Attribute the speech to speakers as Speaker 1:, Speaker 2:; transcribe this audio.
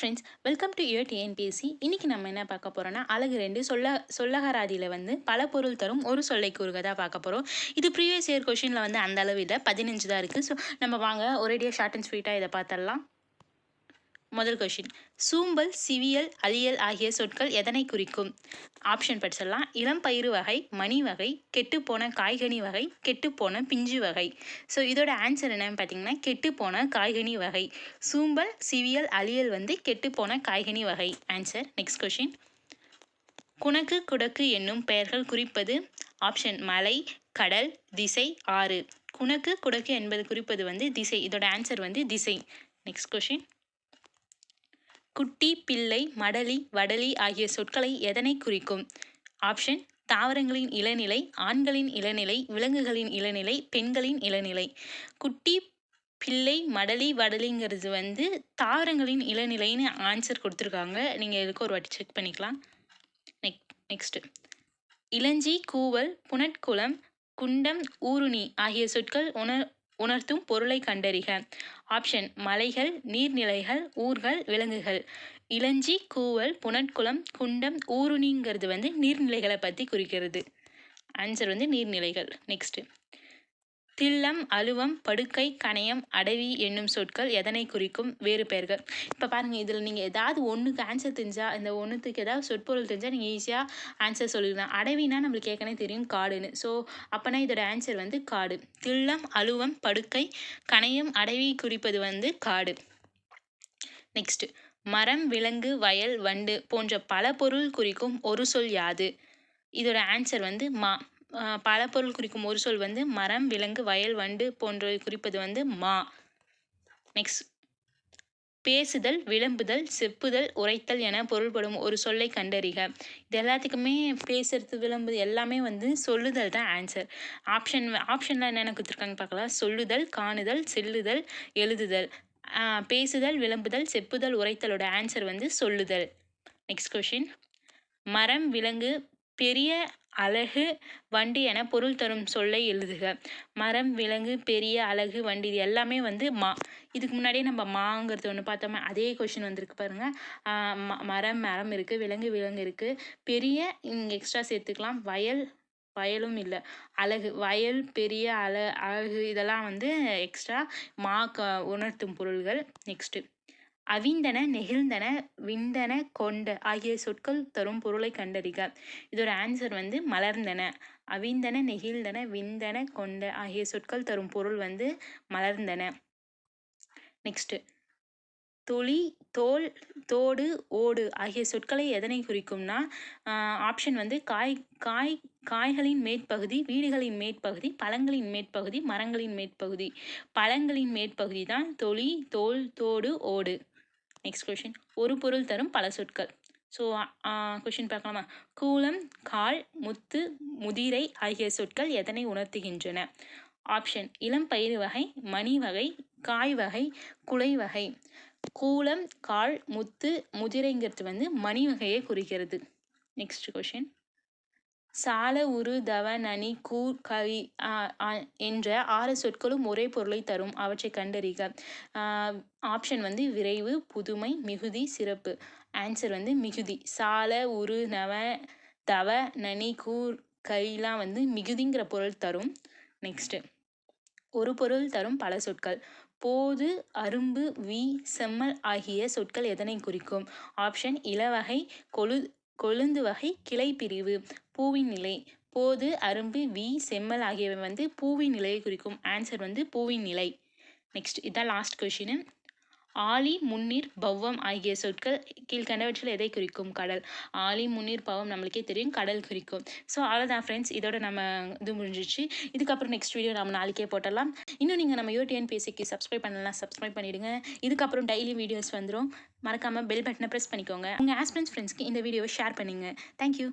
Speaker 1: Friends, welcome to your TNPSC. இன்றைக்கி நம்ம என்ன பார்க்க போகிறோன்னா, அழகு 2 சொல்லகராதியில் வந்து பல பொருள் தரும் ஒரு சொல்லை கூறுக தான் பார்க்க போகிறோம். இது ப்ரீவியஸ் இயர் கொஷினில் வந்து அந்த அளவு இல்லை, 15 தான் இருக்குது. ஸோ நம்ம வாங்க ஒரேடியாக ஷார்ட் அண்ட் ஸ்வீட்டாக இதை பார்த்துடலாம். முதல் கொஷின், சூம்பல், சிவியல், அலியல் ஆகிய சொற்கள் எதனை குறிக்கும்? ஆப்ஷன் படிச்சிடலாம். இளம் பயிறு வகை, மணி வகை, கெட்டுப்போன காய்கனி வகை, கெட்டுப்போன பிஞ்சு வகை. ஸோ இதோட ஆன்சர் என்னன்னு பார்த்தீங்கன்னா, கெட்டுப்போன காய்கனி வகை. சூம்பல், சிவியல், அலியல் வந்து கெட்டுப்போன காய்கனி வகை. ஆன்சர். நெக்ஸ்ட் கொஷின், குணக்கு குடக்கு என்னும் பெயர்கள் குறிப்பது? ஆப்ஷன் மலை, கடல், திசை, ஆறு. குணக்கு குடக்கு என்பது குறிப்பது வந்து திசை. இதோட ஆன்சர் வந்து திசை. நெக்ஸ்ட் கொஷின், குட்டி, பிள்ளை, மடலி, வடலி ஆகிய சொற்களை எதனை குறிக்கும்? ஆப்ஷன் தாவரங்களின் இளநிலை, ஆண்களின் இளநிலை, விலங்குகளின் இளநிலை, பெண்களின் இளநிலை. குட்டி, பிள்ளை, மடலி, வடலிங்கிறது வந்து தாவரங்களின் இளநிலைன்னு ஆன்சர் கொடுத்துருக்காங்க. நீங்கள் இதுக்கு ஒரு வாட்டி செக் பண்ணிக்கலாம். நெக்ஸ்ட், இளஞ்சி, கூவல், புனட்குளம், குண்டம், ஊருணி ஆகிய சொற்கள் உணர்த்தும் பொருளை கண்டறிக. ஆப்ஷன் மலைகள், நீர்நிலைகள், ஊர்கள், விலங்குகள். இளஞ்சி, கூவல், புனட்குளம், குண்டம், ஊருணிங்கிறது வந்து நீர்நிலைகளை பற்றி குறிக்கிறது. ஆன்சர் வந்து நீர்நிலைகள். நெக்ஸ்ட், தில்லம், அலுவம், படுக்கை, கணையம், அடவி என்னும் சொற்கள் எதனை குறிக்கும்? வேறு பெயர்கள். இப்போ பாருங்கள், இதில் நீங்கள் ஏதாவது ஒன்றுக்கு ஆன்சர் தெரிஞ்சால், இந்த ஒன்றுத்துக்கு ஏதாவது சொற்பொருள் தெரிஞ்சால் நீங்கள் ஈஸியாக ஆன்சர் சொல்லிடலாம். அடவினா நம்மளுக்கு ஏற்கனவே தெரியும் காடுன்னு. ஸோ அப்போனா இதோட ஆன்சர் வந்து காடு. தில்லம், அலுவம், படுக்கை, கணையம், அடவி குறிப்பது வந்து காடு. நெக்ஸ்ட், மரம், விலங்கு, வயல், வண்டு போன்ற பல பொருள் குறிக்கும் ஒரு சொல் யாது? இதோட ஆன்சர் வந்து மா. பல பொருள் குறிக்கும் ஒரு சொல் வந்து மரம், விலங்கு, வயல், வண்டு போன்ற குறிப்பது வந்து மா. நெக்ஸ்ட், பேசுதல், விளம்புதல், செப்புதல், உரைத்தல் என பொருள்படும் ஒரு சொல்லை கண்டறிக. இது எல்லாத்துக்குமே பேசுறது, விளம்புது எல்லாமே வந்து சொல்லுதல் தான் ஆன்சர். ஆப்ஷனில் என்னென்ன கொடுத்துருக்காங்க பார்க்கலாம். சொல்லுதல், காணுதல், செல்லுதல், எழுதுதல். பேசுதல், விளம்புதல், செப்புதல், உரைத்தலோட ஆன்சர் வந்து சொல்லுதல். நெக்ஸ்ட் கொஷின், மரம், விலங்கு, பெரிய, அழகு, வண்டி என பொருள் தரும் சொல்லை எழுதுக. மரம், விலங்கு, பெரிய, அழகு, வண்டி இது எல்லாமே வந்து மா. இதுக்கு முன்னாடியே நம்ம மாங்கிறது ஒன்று பார்த்தோமே, அதே கொஷின் வந்திருக்கு பாருங்கள். மரம் இருக்குது, விலங்கு இருக்குது, பெரிய இங்கே எக்ஸ்ட்ரா சேர்த்துக்கலாம், வயலும் இல்லை, அழகு, வயல், பெரிய, அழகு இதெல்லாம் வந்து எக்ஸ்ட்ரா மா உணர்த்தும் பொருள்கள். நெக்ஸ்ட்டு, அவிந்தன, நெகிழ்ந்தன, விந்தன, கொண்ட ஆகிய சொற்கள் தரும் பொருளை கண்டறிக. இதோட ஆன்சர் வந்து மலர்ந்தன. அவிந்தன, நெகிழ்ந்தன, விந்தன, கொண்ட ஆகிய சொற்கள் தரும் பொருள் வந்து மலர்ந்தன. நெக்ஸ்ட், தொளி, தோல், தோடு, ஓடு ஆகிய சொற்களை எதனை குறிக்கும்னா, ஆப்ஷன் வந்து காய்களின் மேற்பகுதி, வீடுகளின் மேற்பகுதி, பழங்களின் மேற்பகுதி, மரங்களின் மேற்பகுதி. பழங்களின் மேற்பகுதி தான் தொளி, தோல், தோடு, ஓடு. நெக்ஸ்ட் கொஷின், ஒரு பொருள் தரும் பல சொற்கள். ஸோ கொஷின் பார்க்கலாமா. கூலம், கால், முத்து, முதிரை ஆகிய சொற்கள் எதனை உணர்த்துகின்றன? ஆப்ஷன் இளம் பயிறு வகை, மணி வகை, காய் வகை, குலை வகை. கூலம், கால், முத்து, முதிரைங்கிறது வந்து மணி வகையை குறிக்கிறது. நெக்ஸ்ட் கொஷின், சால, உரு, தவ, நனி, கூர், கவி என்ற 6 சொற்களும் ஒரே பொருளை தரும். அவற்றை கண்டறிக. ஆப்ஷன் வந்து விரைவு, புதுமை, மிகுதி, சிறப்பு. ஆன்சர் வந்து மிகுதி. சால, உரு, தவ, நனி, கூர், கைலாம் வந்து மிகுதிங்கிற பொருள் தரும். நெக்ஸ்ட்டு, ஒரு பொருள் தரும் பல சொற்கள். போது, அரும்பு, வி, செம்மல் ஆகிய சொற்கள் எதனை குறிக்கும்? ஆப்ஷன் இளவகை, கொழுந்து வகை, கிளை பிரிவு. பூவின் நிலை. போது, அரும்பு, வி, செம்மல் ஆகியவை வந்து பூவின் நிலையை குறிக்கும். ஆன்சர் வந்து பூவின் நிலை. நெக்ஸ்ட், இதான் லாஸ்ட் கொஷின். ஆழி, முன்னீர், பவ்வம் ஆகிய சொற்கள் கீழ்கண்டவற்றில் எதை குறிக்கும்? கடல். ஆழி, முன்னீர், பவ்வம் நம்மளுக்கே தெரியும், கடல் குறிக்கும். ஸோ அவ்வளோதான் ஃப்ரெண்ட்ஸ், இதோட நம்ம இது முடிஞ்சிச்சு. இதுக்கப்புறம் நெக்ஸ்ட் வீடியோ நம்ம நாளைக்கே போட்டலாம். இன்னும் நீங்கள் நம்ம டிஎன்பிஎஸ்சிக்கு சப்ஸ்கிரைப் பண்ணலாம், சப்ஸ்கிரைப் பண்ணிவிடுங்க. இதுக்கப்புறம் டெய்லி வீடியோஸ் வந்துடும். மறக்காமல் பெல் பட்டனை ப்ரெஸ் பண்ணிக்கோங்க. உங்கள் ஆஸ்பிரன்ஸ் ஃப்ரெண்ட்ஸ்க்கு இந்த வீடியோவை ஷேர் பண்ணுங்கள். தேங்க்யூ.